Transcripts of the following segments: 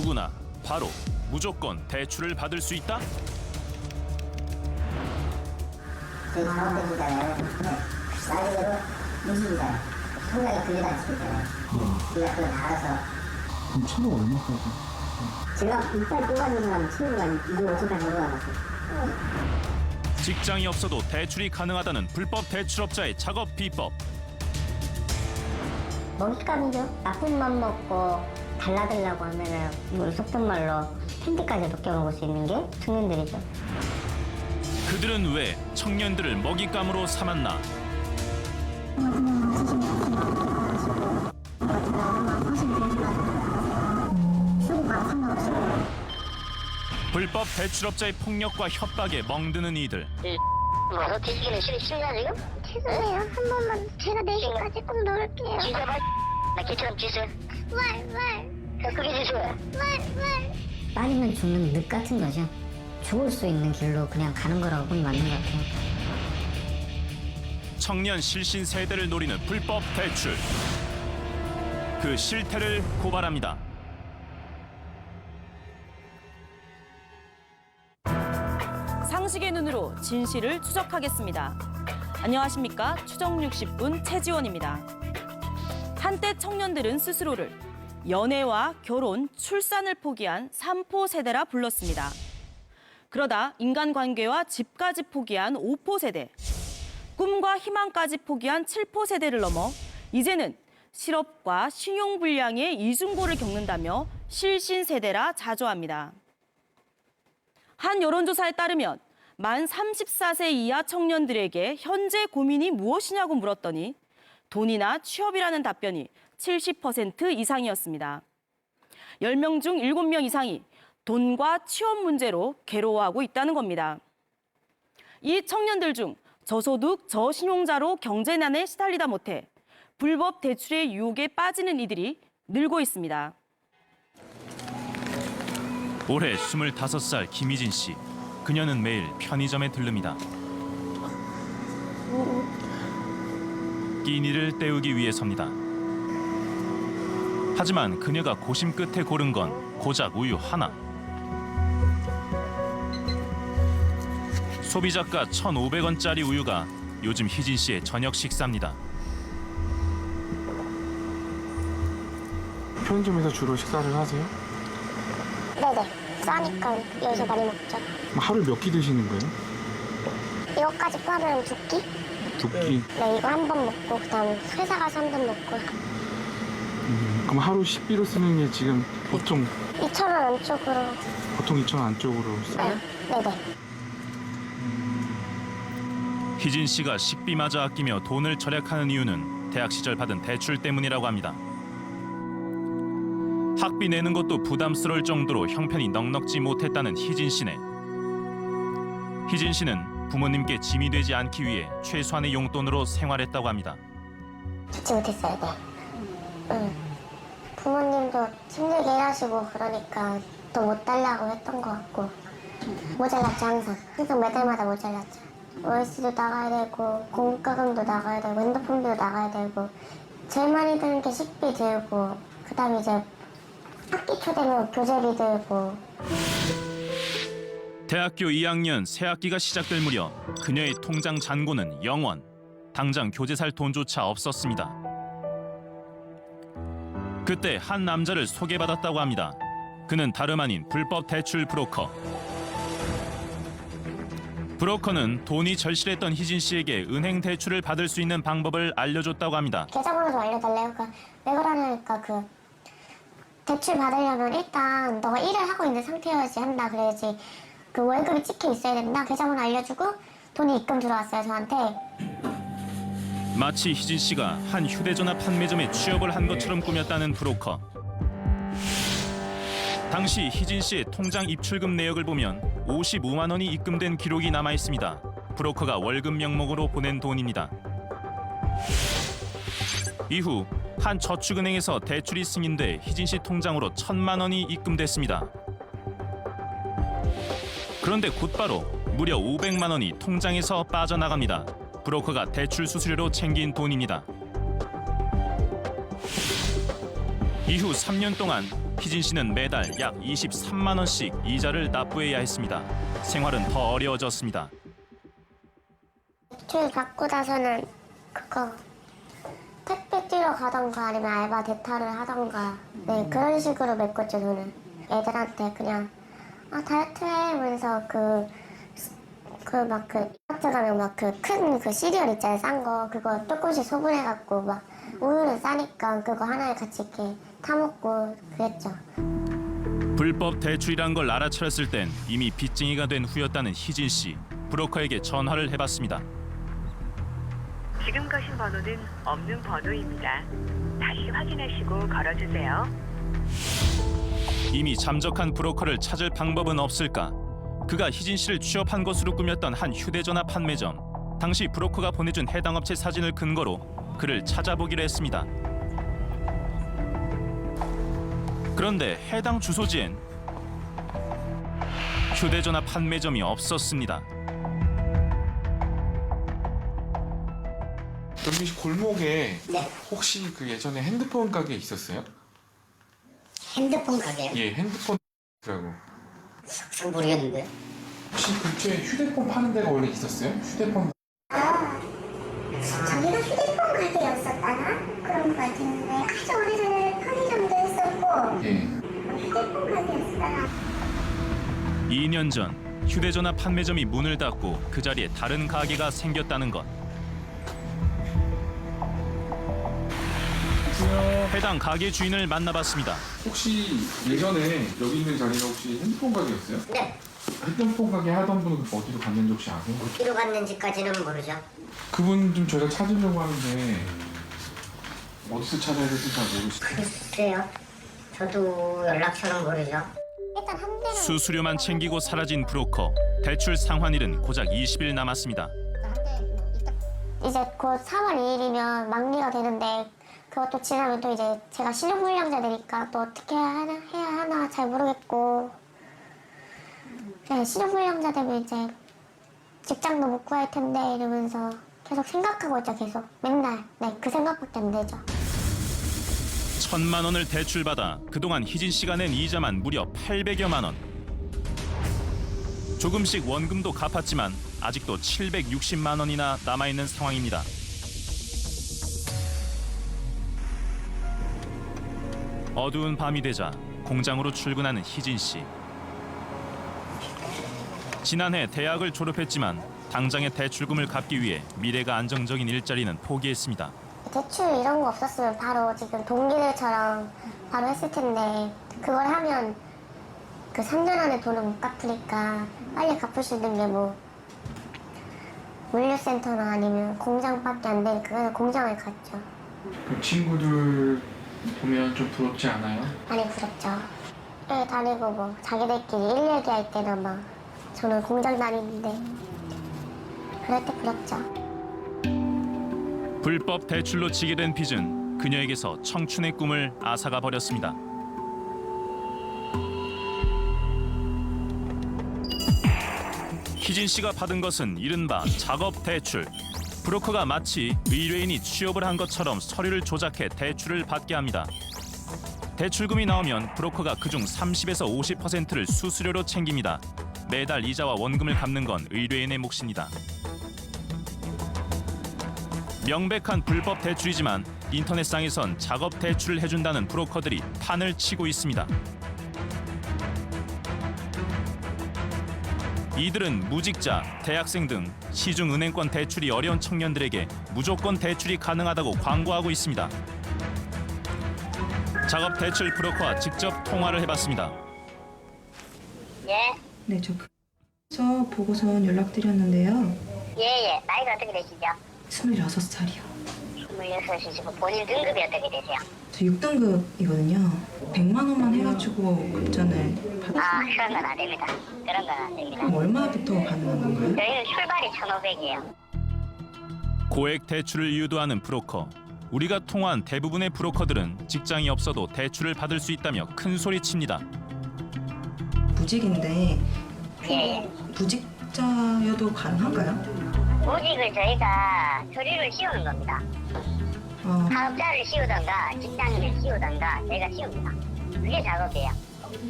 누구나 바로 무조건 대출을 받을 수 있다? 저희 잘못된 거잖아요. 나중에도 무식이잖아요. 성장이 들리다 싶잖아요. 우리가 그걸 다 알아서. 그럼 차가 얼마까지? 제가 이빨 뽑아준 사람 친구가 250까지 올라갔어요. 직장이 없어도 대출이 가능하다는 불법 대출업자의 작업 비법. 먹잇감이죠. 나쁜 맘 먹고 달라들라고 하면은 우리 속된 말로 팬티까지 벗겨먹을 수 있는 게 청년들이죠. 그들은 왜 청년들을 먹잇감으로 삼았나? 불법 대출업자의 폭력과 협박에 멍드는 이들. 너 뒤지기는 싫냐 지금? 죄송해요. 한 번만 제가 4시까지 꼭 넣을게요. 지수해봐. 나 개처럼 지수. 말. 그게 지수야. 말. 빠지면 죽는 늪 같은 거죠. 죽을 수 있는 길로 그냥 가는 거라고 보면 맞는 것 같아요. 청년 실신 세대를 노리는 불법 대출. 그 실태를 고발합니다. 상식의 눈으로 진실을 추적하겠습니다. 안녕하십니까? 추적 60분 최지원입니다. 한때 청년들은 스스로를 연애와 결혼, 출산을 포기한 삼포 세대라 불렀습니다. 그러다 인간관계와 집까지 포기한 오포 세대, 꿈과 희망까지 포기한 칠포 세대를 넘어 이제는 실업과 신용불량의 이중고를 겪는다며 실신 세대라 자조합니다. 한 여론조사에 따르면 만 34세 이하 청년들에게 현재 고민이 무엇이냐고 물었더니 돈이나 취업이라는 답변이 70% 이상이었습니다. 10명 중 7명 이상이 돈과 취업 문제로 괴로워하고 있다는 겁니다. 이 청년들 중 저소득, 저신용자로 경제난에 시달리다 못해 불법 대출의 유혹에 빠지는 이들이 늘고 있습니다. 올해 25살 김희진 씨. 그녀는 매일 편의점에 들릅니다. 끼니를 때우기 위해서입니다. 하지만 그녀가 고심 끝에 고른 건 고작 우유 하나. 소비자가 1,500원짜리 우유가 요즘 희진 씨의 저녁 식사입니다. 편의점에서 주로 식사를 하세요? 네네. 싸니까 여기서 많이 먹죠. 하루에 몇 끼 드시는 거예요? 이거까지 포함하면 2끼? 두 끼? 네, 이거 한 번 먹고 그다음 회사 가서 한 번 먹고. 그럼 하루 식비로 쓰는 게 지금 보통 2,000원 안쪽으로. 2,000원 안쪽으로 써요? 네네. 희진 씨가 식비마저 아끼며 돈을 절약하는 이유는 대학 시절 받은 대출 때문이라고 합니다. 학비 내는 것도 부담스러울 정도로 형편이 넉넉지 못했다는 희진 씨네. 희진 씨는 부모님께 짐이 되지 않기 위해 최소한의 용돈으로 생활했다고 합니다. 좋지 못했어요, 네. 부모님도 힘들게 일하시고 그러니까 더 못 달라고 했던 것 같고. 모자랐죠, 항상. 항상 매달마다 모자랐죠. 월세도 나가야 되고, 공과금도 나가야 되고, 핸드폰비도 나가야 되고. 제일 많이 드는 게 식비 들고, 그 다음에 이제 학기 초 되면 교재비 들고. 대학교 2학년 새 학기가 시작될 무렵 그녀의 통장 잔고는 0원. 당장 교재 살 돈조차 없었습니다. 그때 한 남자를 소개받았다고 합니다. 그는 다름 아닌 불법 대출 브로커. 브로커는 돈이 절실했던 희진 씨에게 은행 대출을 받을 수 있는 방법을 알려줬다고 합니다. 계좌번호 좀 알려달래요. 왜 그러냐니까 대출 받으려면 일단 너가 일을 하고 있는 상태여야지 한다. 그래야지 그 월급이 찍혀 있어야 된다. 계좌번호 알려주고 돈이 입금 들어왔어요, 저한테. 마치 희진 씨가 한 휴대전화 판매점에 취업을 한 것처럼 꾸몄다는 브로커. 당시 희진 씨의 통장 입출금 내역을 보면 55만 원이 입금된 기록이 남아 있습니다. 브로커가 월급 명목으로 보낸 돈입니다. 이후 한 저축은행에서 대출이 승인돼 희진 씨 통장으로 1,000만 원이 입금됐습니다. 그런데 곧바로 무려 500만 원이 통장에서 빠져나갑니다. 브로커가 대출 수수료로 챙긴 돈입니다. 이후 3년 동안 희진 씨는 매달 약 23만 원씩 이자를 납부해야 했습니다. 생활은 더 어려워졌습니다. 대출 받고 나서는 그거 택배 뛰러 가던가 아니면 알바 대타를 하던가 네 그런 식으로 메꿨죠 저는. 애들한테 그냥 다이어트 해 하면서 마트 가면 막 큰 시리얼 있잖아요 싼 거 그거 조금씩 소분해갖고 막 우유는 싸니까 그거 하나에 같이 이렇게 타먹고 그랬죠. 불법 대출이란 걸 알아차렸을 땐 이미 빚쟁이가 된 후였다는 희진 씨. 브로커에게 전화를 해봤습니다. 지금 거신 번호는 없는 번호입니다. 다시 확인하시고 걸어주세요. 이미 잠적한 브로커를 찾을 방법은 없을까? 그가 희진 씨를 취업한 것으로 꾸몄던 한 휴대전화 판매점. 당시 브로커가 보내준 해당 업체 사진을 근거로 그를 찾아보기로 했습니다. 그런데 해당 주소지엔 휴대전화 판매점이 없었습니다. 여기 골목에 네. 혹시 그 예전에 핸드폰 가게 있었어요? 핸드폰 가게요? 예, 핸드폰이라고. 잘 모르겠는데. 혹시 근처에 휴대폰 파는 데가 원래 있었어요? 휴대폰. 저기가 휴대폰 가게였었다나? 그런 거 같은데 아주 오래전에 편의점도 했었고 예. 휴대폰 가게였었다나? 2년 전 휴대전화 판매점이 문을 닫고 그 자리에 다른 가게가 생겼다는 것. 해당 가게 주인을 만나봤습니다. 혹시 예전에 여기 있는 자리가 혹시 핸드폰 가게였어요? 네. 핸드폰 가게 하던 분은 어디로 갔는지 혹시 아세요? 어디로 갔는지까지는 모르죠. 그분 좀 저희가 찾으려고 하는데 어디서 찾아야 될지 잘 모르시죠? 글쎄요. 저도 연락처는 모르죠. 일단 한 대는 수수료만 챙기고 사라진 브로커. 대출 상환일은 고작 20일 남았습니다. 이제 곧 3월 2일이면 만기가 되는데 그것도 지나면 또 이제 제가 실용불량자 되니까 또 어떻게 해야 하나 잘 모르겠고 네, 실용불량자 되면 이제 직장도 못 구할 텐데 이러면서 계속 생각하고 있죠. 계속 맨날 네, 그 생각밖에 안 되죠. 1,000만 원을 대출받아 그동안 희진 씨가 낸 이자만 무려 800여만 원. 조금씩 원금도 갚았지만 아직도 760만 원이나 남아있는 상황입니다. 어두운 밤이 되자 공장으로 출근하는 희진 씨. 지난해 대학을 졸업했지만 당장의 대출금을 갚기 위해 미래가 안정적인 일자리는 포기했습니다. 대출 이런 거 없었으면 바로 지금 동기들처럼 바로 했을 텐데 그걸 하면 그 3년 안에 돈을 못 갚으니까 빨리 갚을 수 있는 게 뭐 물류센터나 아니면 공장밖에 안 되니까 그래서 공장을 갔죠. 그 친구들 보면 좀 부럽지 않아요? 많이 부럽죠. 학교에 다니고 뭐 자기들끼리 일 얘기할 때는 막 저는 공장 다니는데 그럴 때 부럽죠. 불법 대출로 지게 된 빚은 그녀에게서 청춘의 꿈을 앗아가 버렸습니다. 희진 씨가 받은 것은 이른바 작업 대출. 브로커가 마치 의뢰인이 취업을 한 것처럼 서류를 조작해 대출을 받게 합니다. 대출금이 나오면 브로커가 그중 30에서 50%를 수수료로 챙깁니다. 매달 이자와 원금을 갚는 건 의뢰인의 몫입니다. 명백한 불법 대출이지만 인터넷상에선 작업 대출을 해준다는 브로커들이 판을 치고 있습니다. 이들은 무직자, 대학생 등 시중은행권 대출이 어려운 청년들에게 무조건 대출이 가능하다고 광고하고 있습니다. 작업 대출 브로커와 직접 통화를 해봤습니다. 예, 네, 저 보고서 연락드렸는데요. 예. 나이가 어떻게 되시죠? 26살이요. 26이시고 본인 등급이 어떻게 되세요? 저 6등급이거든요. 100만 원만 해가지고 급전을 아, 그런 건 안 됩니다. 그런 건 안 됩니다. 그럼 얼마부터 가능한 건가요? 저희는 출발이 1,500이에요. 고액 대출을 유도하는 브로커. 우리가 통화한 대부분의 브로커들은 직장이 없어도 대출을 받을 수 있다며 큰 소리칩니다. 무직인데 예. 무직자여도 가능한가요? 무직을 저희가 서류를 씌우는 겁니다. 사업자를 씌우던가 직장인을 씌우던가 저희가 씌웁니다. 그게 작업이에요.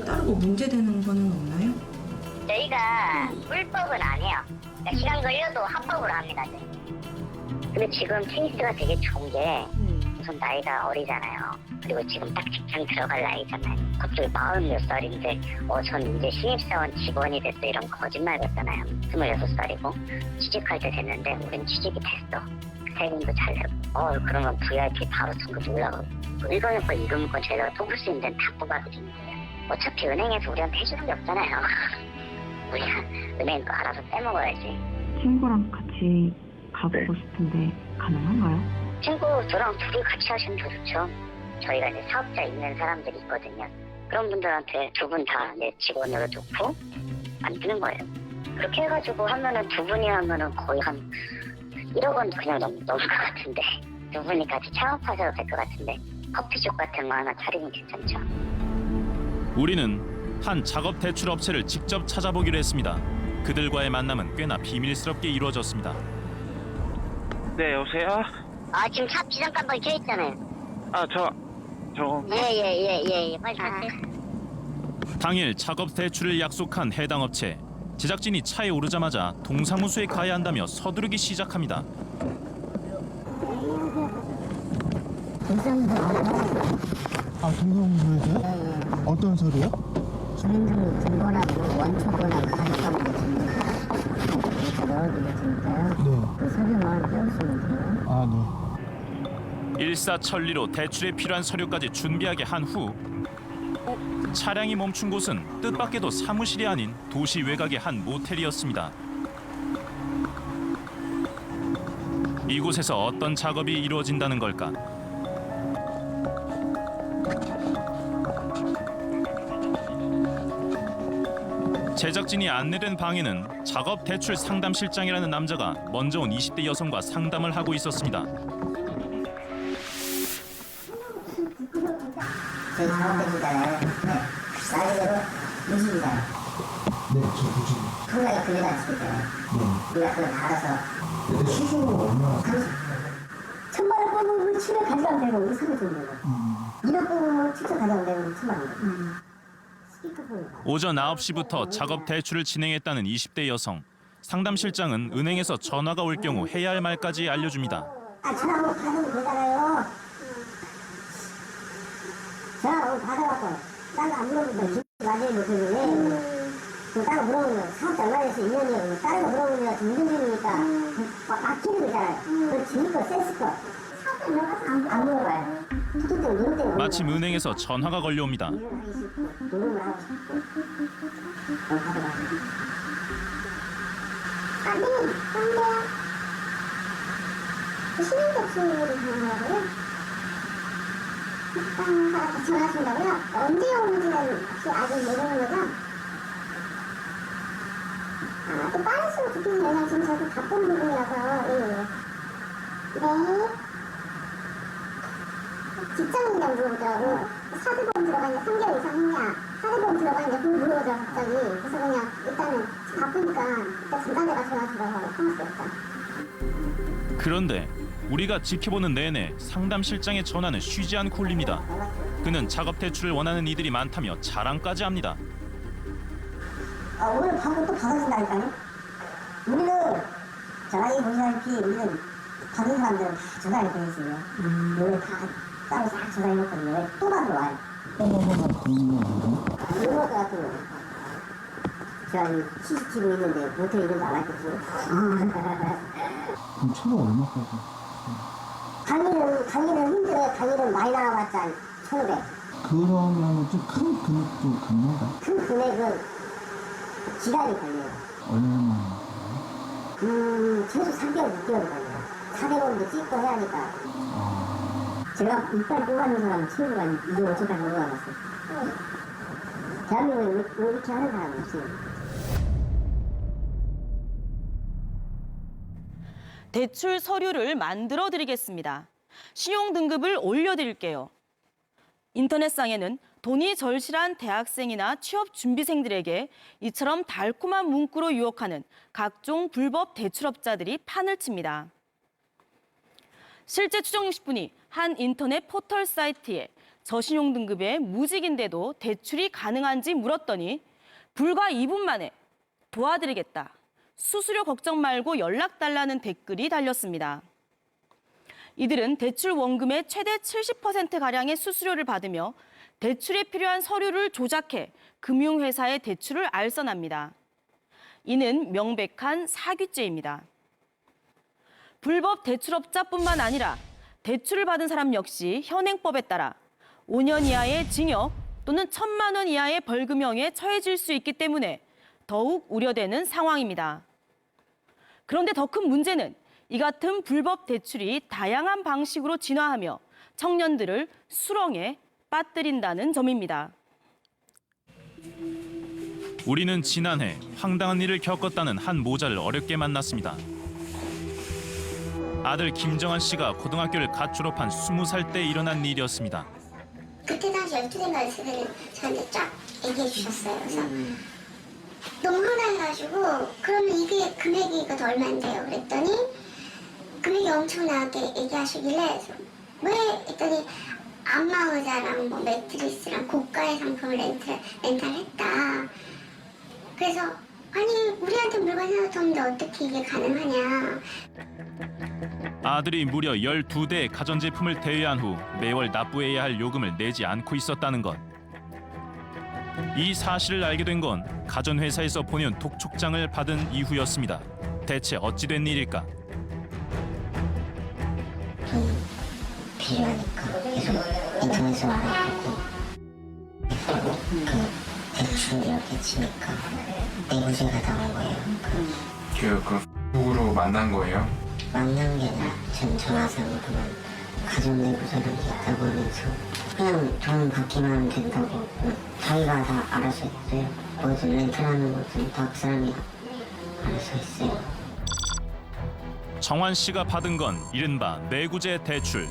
따로 뭐 문제되는 거는 없나요? 저희가 불법은 안 해요. 그러니까 시간 걸려도 합법으로 합니다. 저희. 근데 지금 테니스가 되게 좋은 게 우선 나이가 어리잖아요. 그리고 지금 딱 직장 들어갈 나이잖아요. 갑자기 40몇 살인데 전 이제 신입사원 직원이 됐어 이런 거짓말 같잖아요. 26살이고 취직할 때 됐는데 우린 취직이 됐어. 세금도 잘 내고 그러면 VIP 바로 등급 올라가고 1금융권 2금융권 저희가 뽑을 수 있는 데는 다 뽑아드리는 거예요. 어차피 은행에서 우리한테 해주는 게 없잖아요. 우리가 은행 거 알아서 빼먹어야지. 친구랑 같이 가보고 싶은데 가능한가요? 친구 저랑 둘이 같이 하시면 더 좋죠. 저희가 이제 사업자 있는 사람들이 있거든요. 그런 분들한테 두 분 다 내 직원으로 놓고 만드는 거예요. 그렇게 해가지고 하면은 두 분이 하면은 거의 한 1억 원 그냥 넘을 것 같은데 두 분이 같이 창업하셔도 될 것 같은데 커피숍 같은 거 하나 차리면 괜찮죠. 우리는 한 작업 대출 업체를 직접 찾아보기로 했습니다. 그들과의 만남은 꽤나 비밀스럽게 이루어졌습니다. 네, 여보세요? 지금 차 비상깜빡이 켜 있잖아요. 저 예. 빨리 가세요. 당일 작업 대출을 약속한 해당 업체. 제작진이 차에 오르자마자 동사무소에 가야 한다며 서두르기 시작합니다. 동사무소에서요? 어떤 서류요? 주민등록 등본하고 원초본하고 가족번호 넣어드렸으니까요. 네. 그 서류만 떼우시면 돼요. 네. 일사천리로 대출에 필요한 서류까지 준비하게 한 후 차량이 멈춘 곳은 뜻밖에도 사무실이 아닌 도시 외곽의 한 모텔이었습니다. 이곳에서 어떤 작업이 이루어진다는 걸까? 제작진이 안내된 방에는 작업 대출 상담실장이라는 남자가 먼저 온 20대 여성과 상담을 하고 있었습니다. 저희 작업대주잖아요. 나이대로 60이잖아요. 네, 저 보시고. 통장에 금액 안 치겠잖아요. 우리가 그걸 다 알아서 네. 수수료 얼마나? 1,000만 원 뽑으면 7억 가져가면 되고 우리 사고 좀 되고 1억 뽑으면 7천 가져가면 되고 1,000만 원. 오전 9시부터 작업 대출을 진행했다는 20대 여성. 상담실장은 은행에서 전화가 올 경우 해야 할 말까지 알려줍니다. 전화 한번 받으면 되잖아요. 전화 한번 받아갖고 딴 거 안 물어보면 맞아요 못해주네. 그 따로 물어보면 사업자 얼마 됐어 1년이요. 다른 거 물어보면 운전 중이니까 막히는 거잖아요. 그 지금 거 센스 거. 안 물어봐요. 투투 때문에 노름 때문에. 마침 은행에서 전화가 걸려옵니다. 노름을 하고 싶고 받아봐. 근데요. 신용대출을 하는 거고요. 전화하신다고요? 언제 오는지는 혹시 아직 모르는 거죠? 또 빠르시고 좋겠네요. 왜냐면 지금 저도 바쁜 부분이라서. 네. 직장인이라고 물어보더라고. 사대보험 들어가 있냐, 3개월 이상 했냐, 사대보험 들어가 있냐, 그걸 물어보더라고, 갑자기. 그래서 그냥 일단은 바쁘니까 일단 중간대가 전화 들어가고 끊었어요, 일단. 그런데 우리가 지켜보는 내내 상담실장의 전화는 쉬지 않고 울립니다. 그는 작업 대출을 원하는 이들이 많다며 자랑까지 합니다. 오늘 방금 또 받아준다니까요. 우리는 전화기 보시다시피 우리는 받은 사람들은 다 전화를 보내주세요. 오늘 다 따로 싹 전화해놓거든요. 왜 또 받으러 와요? 이런 것 같은 거. 제가 CCTV 있는데 모텔 이런 거 안 할거든요. 그럼 차가 얼마까지? 강의는 힘들어요. 강의는 많이 나와봤자 1,500. 그러면 좀 큰 금액도 가능한가요? 큰 금액은 기간이 걸려요. 얼마나? 최소 3개월, 6개월 걸려요. 400원도 찍고 해야 하니까. 제가 이빨 뽑아놓은 사람은 친구가 2년 5천까지 뽑아놨어요. 대한민국에 이렇게 하는 사람은 없어요. 대출 서류를 만들어 드리겠습니다. 신용 등급을 올려 드릴게요. 인터넷상에는 돈이 절실한 대학생이나 취업 준비생들에게 이처럼 달콤한 문구로 유혹하는 각종 불법 대출업자들이 판을 칩니다. 실제 추정 60분이 한 인터넷 포털 사이트에 저신용 등급의 무직인데도 대출이 가능한지 물었더니 불과 2분 만에 도와드리겠다. 수수료 걱정 말고 연락 달라는 댓글이 달렸습니다. 이들은 대출 원금의 최대 70%가량의 수수료를 받으며 대출에 필요한 서류를 조작해 금융회사의 대출을 알선합니다. 이는 명백한 사기죄입니다. 불법 대출업자뿐만 아니라 대출을 받은 사람 역시 현행법에 따라 5년 이하의 징역 또는 1,000만 원 이하의 벌금형에 처해질 수 있기 때문에 더욱 우려되는 상황입니다. 그런데 더 큰 문제는 이 같은 불법 대출이 다양한 방식으로 진화하며 청년들을 수렁에 빠뜨린다는 점입니다. 우리는 지난해 황당한 일을 겪었다는 한 모자를 어렵게 만났습니다. 아들 김정한 씨가 고등학교를 갓 졸업한 20살 때 일어난 일이었습니다. 그때 당시 12대인가 했을 때는 저한테 쫙 얘기해 주셨어요. 그래서 너무 황당해가지고 그러면 이게 금액이 이거 얼마인데요? 그랬더니 금액이 엄청나게 얘기하시길래 왜? 했더니 안마의자랑 뭐 매트리스랑 고가의 상품을 렌탈했다. 그래서 아니 우리한테 물건 하나도 없는데 어떻게 이게 가능하냐. 아들이 무려 12대의 가전제품을 대여한 후 매월 납부해야 할 요금을 내지 않고 있었다는 것. 이 사실을 알게 된 건 가전회사에서 보내온 독촉장을 받은 이후였습니다. 대체 어찌 된 일일까? 돈 필요하니까 계속 인터넷으로 알아보고 그 대출 이렇게 치니까 내구제가 나온 거예요. 그 페이스북으로 만난 거예요? 만난 게 아니라 전 전화상으로만 가전내구제라는 게 있다고 하면서 그냥 돈 받기만 하면 된다고 자기가 다 알아서 했어요. 뭐든 렌트하는 것은 다 그 사람이 알아서 했어요. 정환 씨가 받은 건 이른바 내구제 대출.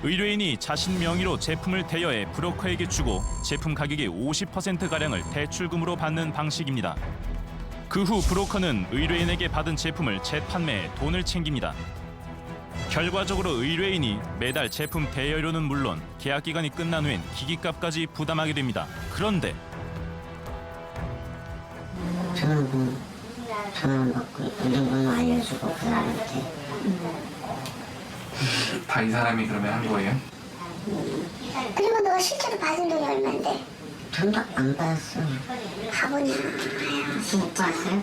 의뢰인이 자신 명의로 제품을 대여해 브로커에게 주고 제품 가격의 50%가량을 대출금으로 받는 방식입니다. 그 후 브로커는 의뢰인에게 받은 제품을 재판매해 돈을 챙깁니다. 결과적으로 의뢰인이 매달 제품 대여료는 물론 계약 기간이 끝난 후엔 기기값까지 부담하게 됩니다. 그런데 전화를 받고 인증번호 알려주고 그 사람한테 다 이 사람이 그러면 한 거예요? 그리고 너가 실제로 받은 돈이 얼만데? 돈도 안 받았어. 바보냐. 못 받았어요?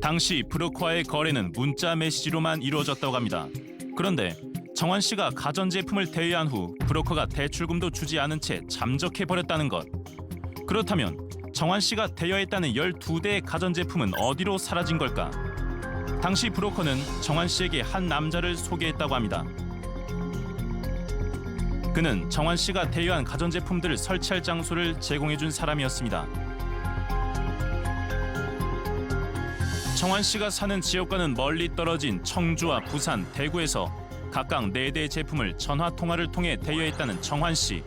당시 브로커와의 거래는 문자 메시지로만 이루어졌다고 합니다. 그런데 정환 씨가 가전제품을 대여한 후 브로커가 대출금도 주지 않은 채 잠적해버렸다는 것. 그렇다면 정환 씨가 대여했다는 12대의 가전제품은 어디로 사라진 걸까? 당시 브로커는 정환 씨에게 한 남자를 소개했다고 합니다. 그는 정환 씨가 대여한 가전제품들을 설치할 장소를 제공해준 사람이었습니다. 정환 씨가 사는 지역과는 멀리 떨어진 청주와 부산, 대구에서 각각 4대의 제품을 전화통화를 통해 대여했다는 정환 씨.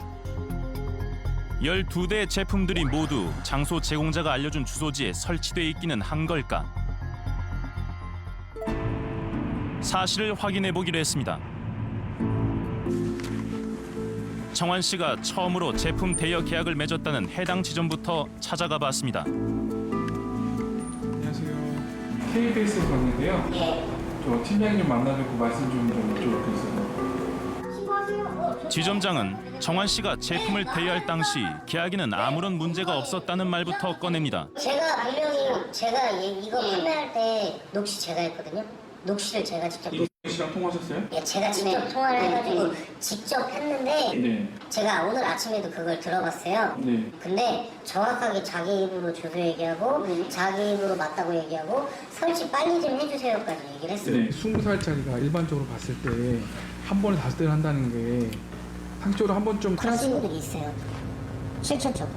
12대의 제품들이 모두 장소 제공자가 알려준 주소지에 설치돼 있기는 한 걸까? 사실을 확인해 보기로 했습니다. 정환 씨가 처음으로 제품 대여 계약을 맺었다는 해당 지점부터 찾아가 봤습니다. 안녕하세요. KBS에 봤는데요. 저 팀장님 좀 만나뵙고 말씀 좀 여쭤볼 있어요. 지점장은 정환 씨가 제품을 대여할 당시 계약에는 아무런 문제가 없었다는 말부터 꺼냅니다. 제가 분명히 제가 이거 판매할 때 녹시 제가 했거든요. 녹시를 제가 직접 씨랑 통화하셨어요? 예, 제가 직접 통화를 해가지고 직접 했는데 네. 제가 오늘 아침에도 그걸 들어봤어요. 네. 근데 정확하게 자기 입으로 주소 얘기하고 자기 입으로 맞다고 얘기하고 설치 빨리 좀 해주세요까지 얘기를 했어요. 네. 20살짜리가 일반적으로 봤을 때 한 번에 5대를 한다는 게 상식적으로 한 번 좀 그런 친구들이 있어요. 실질적으로.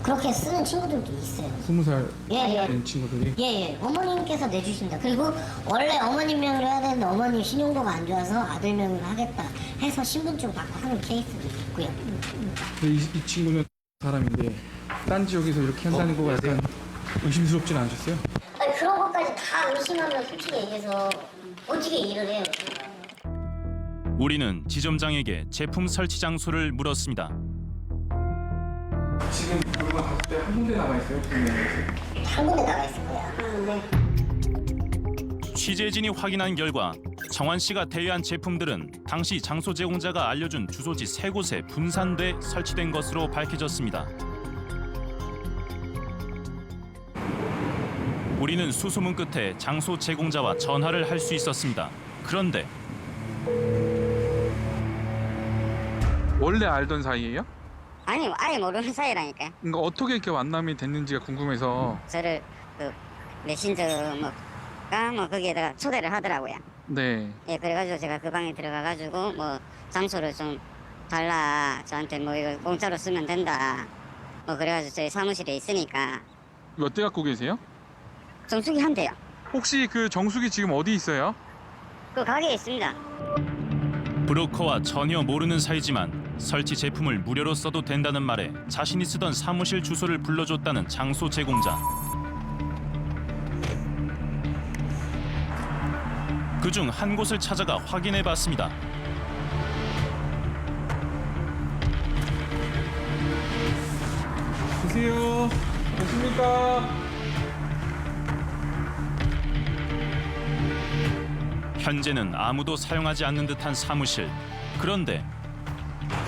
그렇게 쓰는 친구들도 있어요. 20살 예. 된 친구들이. 예. 어머님께서 내주신다. 그리고 원래 어머님 명의로 해야 되는데 어머님 신용도가 안 좋아서 아들 명의로 하겠다 해서 신분증 받고 하는 케이스도 있고요. 근데 이 친구는 사람인데 딴 지역에서 이렇게 한다는 거 약간 의심스럽진 않으셨어요? 아니, 그런 것까지 다 의심하면 솔직히 얘기해서 어떻게 일을 해요? 우리는 지점장에게 제품 설치 장소를 물었습니다. 지금 물건 샀을 때 한 군데 나가 있어요? 한 군데 나가 있을 거야. 취재진이 확인한 결과 정환 씨가 대여한 제품들은 당시 장소 제공자가 알려준 주소지 3곳에 분산돼 설치된 것으로 밝혀졌습니다. 우리는 수소문 끝에 장소 제공자와 전화를 할 수 있었습니다. 그런데 원래 알던 사이예요? 아니 아예 모르는 사이라니까요. 그러니까 어떻게 이렇게 만남이 됐는지가 궁금해서. 저를 그 메신저 뭐 거기에다가 초대를 하더라고요. 네. 예, 그래가지고 제가 그 방에 들어가가지고 뭐 장소를 좀 달라, 저한테 뭐 이거 공짜로 쓰면 된다, 뭐 그래가지고 저희 사무실에 있으니까. 몇 대 갖고 계세요? 정수기 한 대요. 혹시 그 정수기 지금 어디 있어요? 그 가게에 있습니다. 브로커와 전혀 모르는 사이지만 설치 제품을 무료로 써도 된다는 말에 자신이 쓰던 사무실 주소를 불러줬다는 장소 제공자. 그중 한 곳을 찾아가 확인해봤습니다. 계세요? 계십니까? 현재는 아무도 사용하지 않는 듯한 사무실. 그런데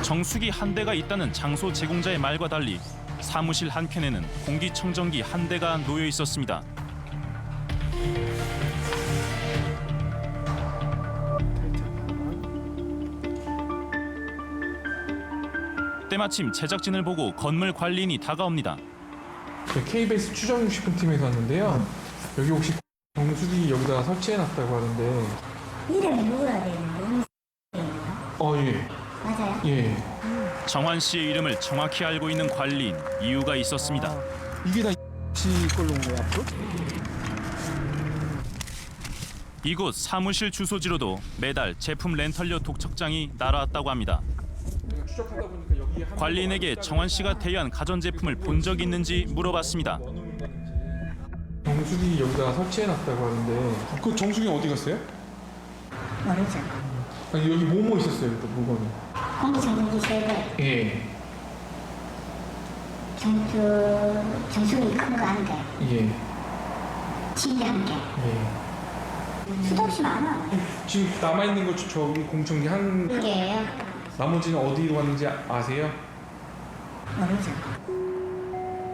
정수기 한 대가 있다는 장소 제공자의 말과 달리 사무실 한켠에는 공기청정기 한 대가 놓여 있었습니다. 때마침 제작진을 보고 건물 관리인이 다가옵니다. KBS 추정식품팀에서 왔는데요. 여기 혹시 정수기 여기다가 설치해놨다고 하는데. 이름이 누구라 되어 있는 거예요? 예. 맞아요? 예. 정환 씨의 이름을 정확히 알고 있는 관리인, 이유가 있었습니다. 이게 다 씨 걸로 온 거예요, 앞으로? 이곳 사무실 주소지로도 매달 제품 렌털료 독촉장이 날아왔다고 합니다. 추적하다 보니까 여기에 관리인에게 정환 씨가 대여한 가전제품을 본 적이 있는지 물어봤습니다. 정수기 여기다가 설치해놨다고 하는데. 그 정수기 어디 갔어요? 모르죠. 아니, 여기 뭐뭐 있었어요, 또 물건이? 공기청정기 3대, 예. 정수기 큰 거 한 대, 예. 침대 한 개. 예. 수도 없이 많아. 지금 남아있는 거 저기 공청기 한. 이게요? 나머지는 어디로 갔는지 아세요? 모르죠.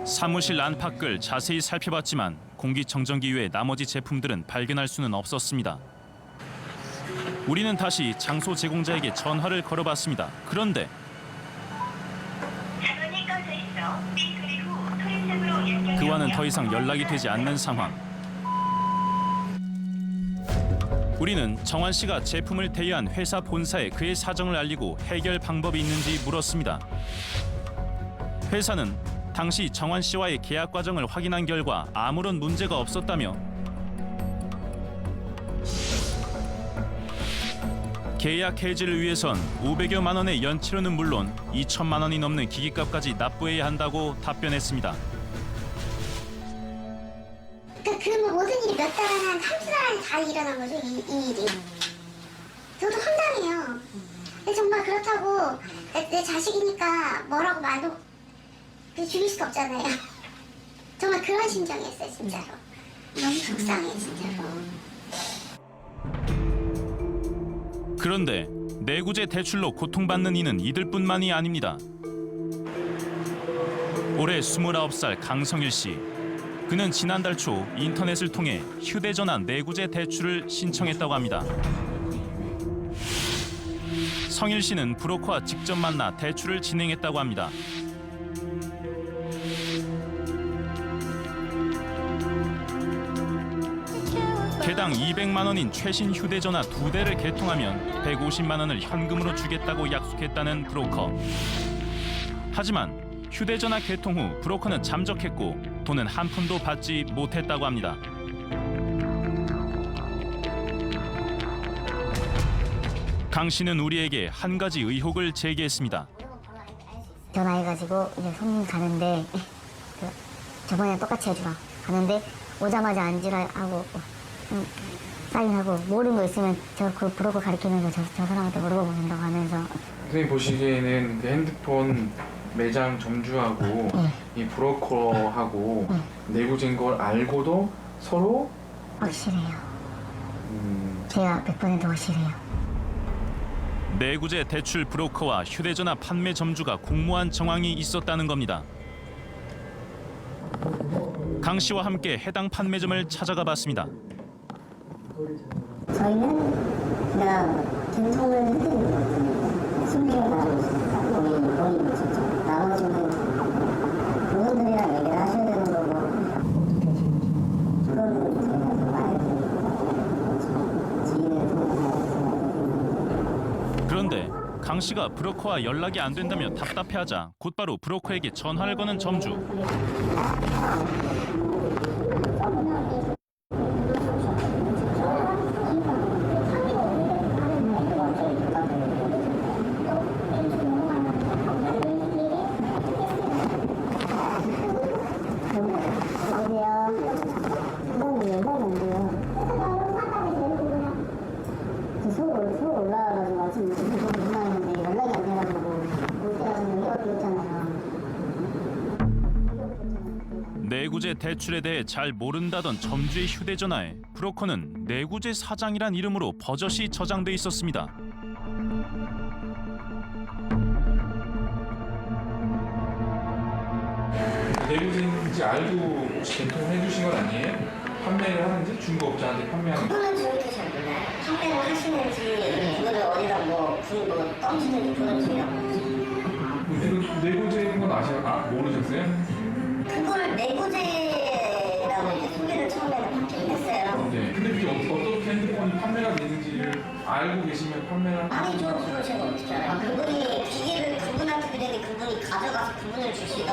사무실 안팎을 자세히 살펴봤지만 공기청정기 외 나머지 제품들은 발견할 수는 없었습니다. 우리는 다시 장소 제공자에게 전화를 걸어봤습니다. 그런데 그와는 더 이상 연락이 되지 않는 상황. 우리는 정환 씨가 제품을 대여한 회사 본사에 그의 사정을 알리고 해결 방법이 있는지 물었습니다. 회사는 당시 정환 씨와의 계약 과정을 확인한 결과 아무런 문제가 없었다며 계약 해지를 위해선 500여만 원의 연체료는 물론 2천만 원이 넘는 기기값까지 납부해야 한다고 답변했습니다. 그 모든 일이 몇 달 안에 한두 달 안에 다 일어난 거죠, 이 일이. 저도 황당해요. 근데 정말 그렇다고 내 자식이니까 뭐라고 말도 죽일 수가 없잖아요. 정말 그런 심정이었어요, 진짜로. 너무 속상해, 진짜로. 그런데 내구재 대출로 고통받는 이는 이들뿐만이 아닙니다. 올해 29살 강성일 씨. 그는 지난달 초 인터넷을 통해 휴대전화 내구재 대출을 신청했다고 합니다. 성일 씨는 브로커와 직접 만나 대출을 진행했다고 합니다. 개당 200만 원인 최신 휴대전화 2대를 개통하면 150만 원을 현금으로 주겠다고 약속했다는 브로커. 하지만 휴대전화 개통 후 브로커는 잠적했고 돈은 한 푼도 받지 못했다고 합니다. 강 씨는 우리에게 한 가지 의혹을 제기했습니다. 전화해가지고 이제 손님 가는데 저번에 똑같이 해주라 가는데 오자마자 앉으라 하고 사인하고 모르는 거 있으면 그 브로커 가르치면서 저 사람한테 물어보는다고 하면서. 선생님 보시기에는 그 핸드폰 매장 점주하고 이 브로커하고 내부진 걸 알고도 서로 확실해요. 제가 100% 확실해요. 내구재 대출 브로커와 휴대전화 판매 점주가 공모한 정황이 있었다는 겁니다. 강 씨와 함께 해당 판매점을 찾아가 봤습니다. 저희는 그냥 전송을 해드리는 것 같아요. 숨기고 나가고 있습니다. 본인 진짜. 나머지는 그분들이랑 얘기를 하셔야 되는 거고. 어떻게 하시는지. 그거는 제가 말해드리고 지인을 통해서. 그런데 강 씨가 브로커와 연락이 안 된다며 답답해하자 곧바로 브로커에게 전화를 거는 점주. 서울 올라와가지고 아침 전화했는데 연락이 안 돼가지고 올 때까지는 이것도 있잖아요. 내구재 대출에 대해 잘 모른다던 점주의 휴대전화에 브로커는 내구재 사장이란 이름으로 버젓이 저장돼 있었습니다. 내부진인지 알고 혹시 개통해 주신 건 아니에요? 판매를 하는지 중고업자한테 판매하는 거? 그거는 저희도 잘 몰라요. 판매를 하시는지 그거를 어디다 뭐 떠주는지 그건 저희가 모르죠. 내구재인 건 모르셨어요? 그거를 내구재라고 이제 소개를 처음에는 받긴 했어요. 네. 근데 그게 어떻게 핸드폰이 판매가 되는지를 알고 계시면 판매를 아니죠. 그걸 제가 어떻게 알아요? 그분이 기계를 그분한테 드렸는데 그분이 가져가서 그분을 주시던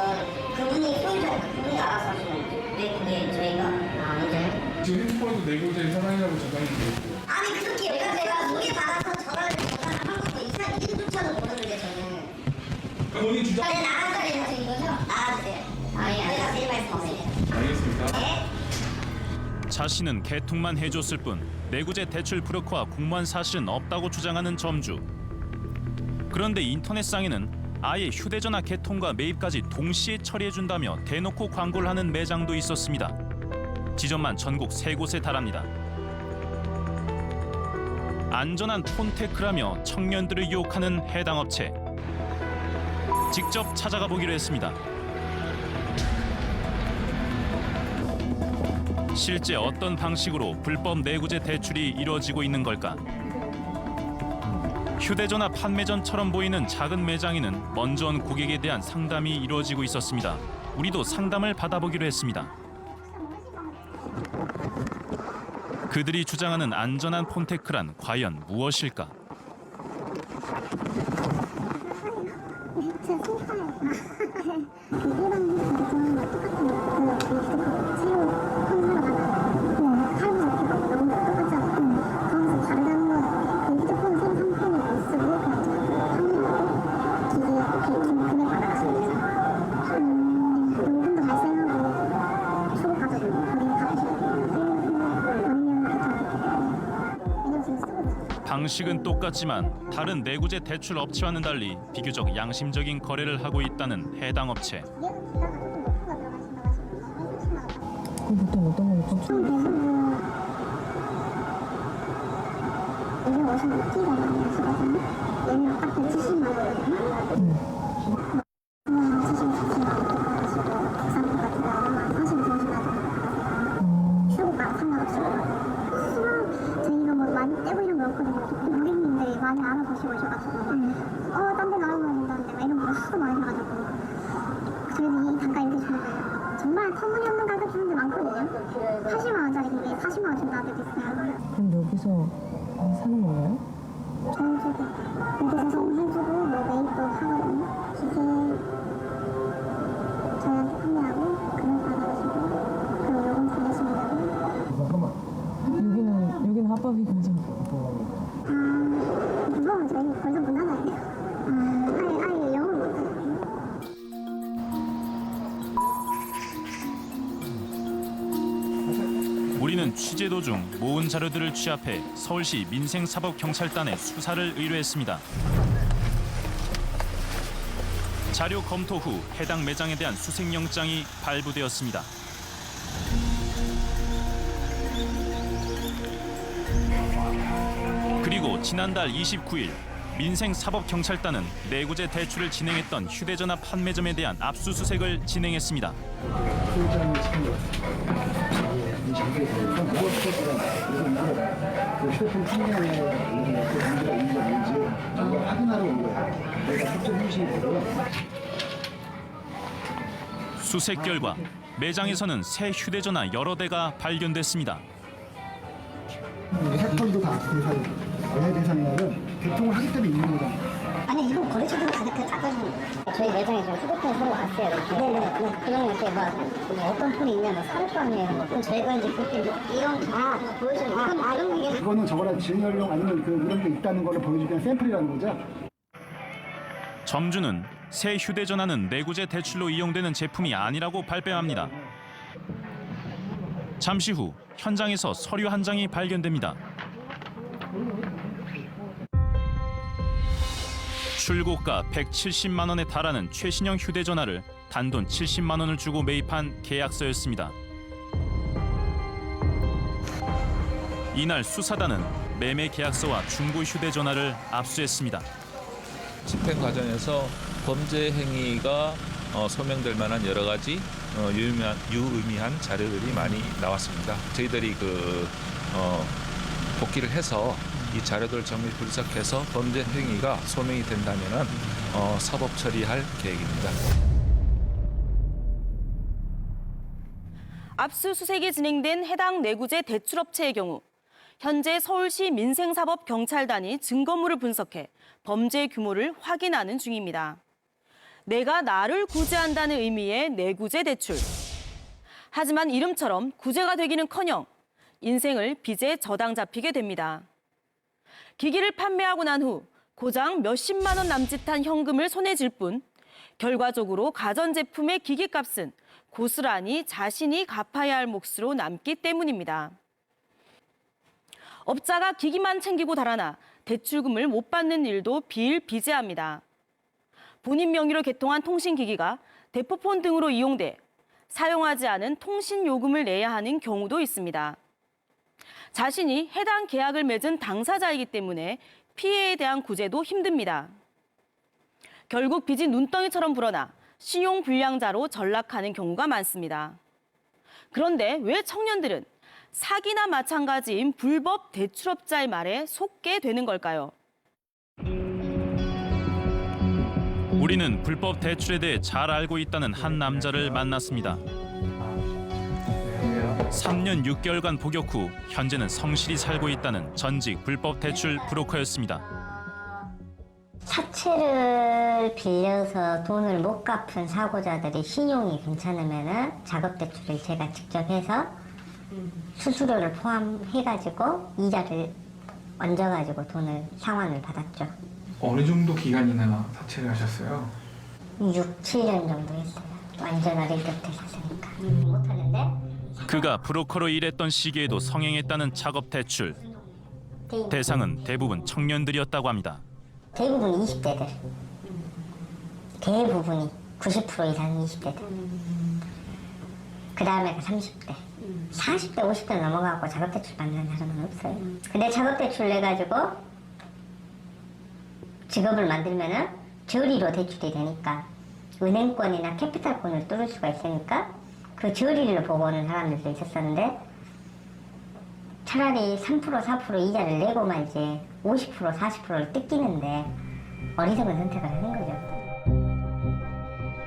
그분이 소유자 그분이 알아서 하시는 왜 그게 저희가 아니죠? 지금 핸드폰에도 내구재 사장이라고 저장이 되어 있고 아니 그렇게 제가 소개받아서 전화를 한 것도 이상 이름조차도 모르는데 저는 본인 주장 네, 나가서 되는 거죠? 나가주세요. 아니 내가 제일 말씀 없으니까. 알겠습니다. 네? 자신은 개통만 해줬을 뿐 내구재 대출 브로커와 공모한 사실은 없다고 주장하는 점주. 그런데 인터넷상에는 아예 휴대전화 개통과 매입까지 동시에 처리해준다며 대놓고 광고를 하는 매장도 있었습니다. 지점만 전국 3곳에 달합니다. 안전한 폰테크라며 청년들을 유혹하는 해당 업체. 직접 찾아가 보기로 했습니다. 실제 어떤 방식으로 불법 내구재 대출이 이루어지고 있는 걸까? 휴대전화 판매점처럼 보이는 작은 매장에는 먼저 온 고객에 대한 상담이 이루어지고 있었습니다. 우리도 상담을 받아보기로 했습니다. 그들이 주장하는 안전한 폰테크란 과연 무엇일까? 제 손가락 일반 대통령과 똑같은 그 새로 판사로 가다가 할부 잡히고 너무 똑같지 않고 거기서 다르다는 건 그 휴대폰 새로 상품을 못 쓰고 그냥 판매하고 기계 금액 받아가시면서 요금도 발생하고 초과 가져도 본인이 갚으시고 아니면 왜냐면 지금 쓰고 있어요. 방식은 똑같지만 다른 내구재 대출 업체와는 달리 비교적 양심적인 거래를 하고 있다는 해당 업체. 보통 어떤 걸 좀 이게 무슨 느낌이 많이 하시거든요. 얘는 딱 170만 원이거든요. 그냥 70만 원 하시고 부산품 같은 경우는 40만 원 휴고가 상관없이 저희가 뭐 많이 떼고 이런 거 없거든요. 고객님들이 많이 알아보시고 오셔가지고 딴 데 나가면 된다는데 막 이런 거 하도 많이 해가지고 그래도 이 단가 이렇게 주는 거예요. 정말 터무니없는 가격 주는 데 많거든요. 80만 원짜리 근데 40만 원 준다는 데도 있어요. 그럼 여기서 사는 건가요? 전주고 여기서 성해주고 뭐 매입도 하거든요. 기계 저희한테 판매하고 금액 받아가지고 그리고 요금 보내시면 되고. 잠깐만. 여기는 합법인 거죠? 무서우면 저희 벌써 문 닫아야 돼요. 아예 영어를 못하거든요. 우리는 우리는 취재 도중 모은 자료들을 취합해 서울시 민생사법경찰단에 수사를 의뢰했습니다. 자료 검토 후 해당 매장에 대한 수색영장이 발부되었습니다. 그리고 지난달 29일 민생사법경찰단은 내구재 대출을 진행했던 휴대전화 판매점에 대한 압수수색을 진행했습니다. 휴대폰 판매하는 문제가 있는지 확인하러 온 거야. 내가 특정 형식이 되고요. 수색 결과 매장에서는 새 휴대전화 여러 대가 발견됐습니다. 해폰도 다 대상이에요. 왜 대상이냐면 개통을 하기 때문에 있는 거잖아요. 아니 이건 거래처들은 다 작아지는 저희 매장에 좀 휴대폰 사러 갔어요. 네네. 그냥 이렇게 뭐 어떤 폰이 있냐 뭐 사를 거 아니에요. 그럼 저희가 이제 그렇게 이런 보여주는 이런 게 이거는 저거랑 진열용 아니면 이런 게 있다는 거를 보여주는 샘플이라는 거죠. 점주는 새 휴대전화는 내구재 대출로 이용되는 제품이 아니라고 발뺌합니다. 잠시 후 현장에서 서류 한 장이 발견됩니다. 출고가 170만 원에 달하는 최신형 휴대전화를 단돈 70만 원을 주고 매입한 계약서였습니다. 이날 수사단은 매매 계약서와 중고 휴대전화를 압수했습니다. 집행 과정에서 범죄 행위가 소명될 만한 여러 가지 유의미한 자료들이 많이 나왔습니다. 저희들이 복귀를 해서 이 자료들 정밀 분석해서 범죄 행위가 소명이 된다면 사법 처리할 계획입니다. 압수수색이 진행된 해당 내구재 대출업체의 경우 현재 서울시 민생사법경찰단이 증거물을 분석해 범죄 규모를 확인하는 중입니다. 내가 나를 구제한다는 의미의 내구재 대출. 하지만 이름처럼 구제가 되기는커녕 인생을 빚에 저당 잡히게 됩니다. 기기를 판매하고 난 후 고작 몇십만 원 남짓한 현금을 손에 쥘 뿐 결과적으로 가전제품의 기기값은 고스란히 자신이 갚아야 할 몫으로 남기 때문입니다. 업자가 기기만 챙기고 달아나 대출금을 못 받는 일도 비일비재합니다. 본인 명의로 개통한 통신기기가 대포폰 등으로 이용돼 사용하지 않은 통신요금을 내야 하는 경우도 있습니다. 자신이 해당 계약을 맺은 당사자이기 때문에 피해에 대한 구제도 힘듭니다. 결국 빚이 눈덩이처럼 불어나 신용불량자로 전락하는 경우가 많습니다. 그런데 왜 청년들은 사기나 마찬가지인 불법 대출업자의 말에 속게 되는 걸까요? 우리는 불법 대출에 대해 잘 알고 있다는 한 남자를 만났습니다. 3년 6개월간 복역 후 현재는 성실히 살고 있다는 전직 불법 대출 브로커였습니다. 사채를 빌려서 돈을 못 갚은 사고자들이 신용이 괜찮으면은 작업 대출을 제가 직접 해서 수수료를 포함해가지고 이자를 얹어가지고 돈을 상환을 받았죠. 어느 정도 기간이나 사채를 하셨어요? 6, 7년 정도 했어요. 완전 어릴 때부터 했으니까. 못하는데 그가 브로커로 일했던 시기에도 성행했다는 작업 대출. 대상은 대부분 청년들이었다고 합니다. 대부분 20대들. 대부분이 90% 이상 20대들. 그 다음에 30대. 40대, 50대 넘어가고 작업대출 받는 사람은 없어요. 근데 작업대출 내가지고 직업을 만들면은 저리로 대출이 되니까 은행권이나 캐피탈권을 뚫을 수가 있으니까 그 저리를 보고 오는 사람들도 있었었는데 차라리 3%, 4% 이자를 내고 말지 50%, 40%를 뜯기는데 어리석은 선택을 하는 거죠.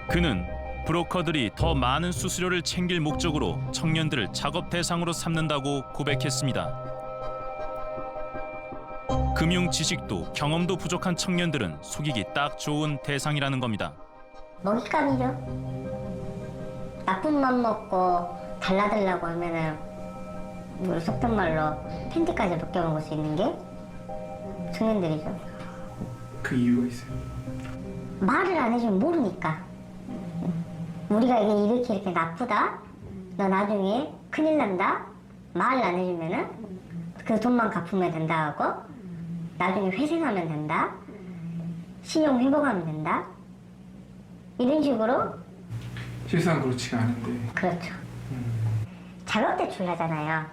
그는 브로커들이 더 많은 수수료를 챙길 목적으로 청년들을 작업 대상으로 삼는다고 고백했습니다. 금융 지식도 경험도 부족한 청년들은 속이기 딱 좋은 대상이라는 겁니다. 먹잇감이죠. 나쁜 맘 먹고 달라들라고 하면은 우리 속된 말로 팬티까지 벗겨먹을 수 있는 게 청년들이죠. 그 이유가 있어요? 말을 안 해주면 모르니까. 우리가 이게 이렇게 나쁘다? 너 나중에 큰일 난다? 말을 안 해주면은 그 돈만 갚으면 된다 하고 나중에 회생하면 된다. 신용 회복하면 된다. 이런 식으로. 실상 그렇지가 않은데. 그렇죠. 작업대출 하잖아요.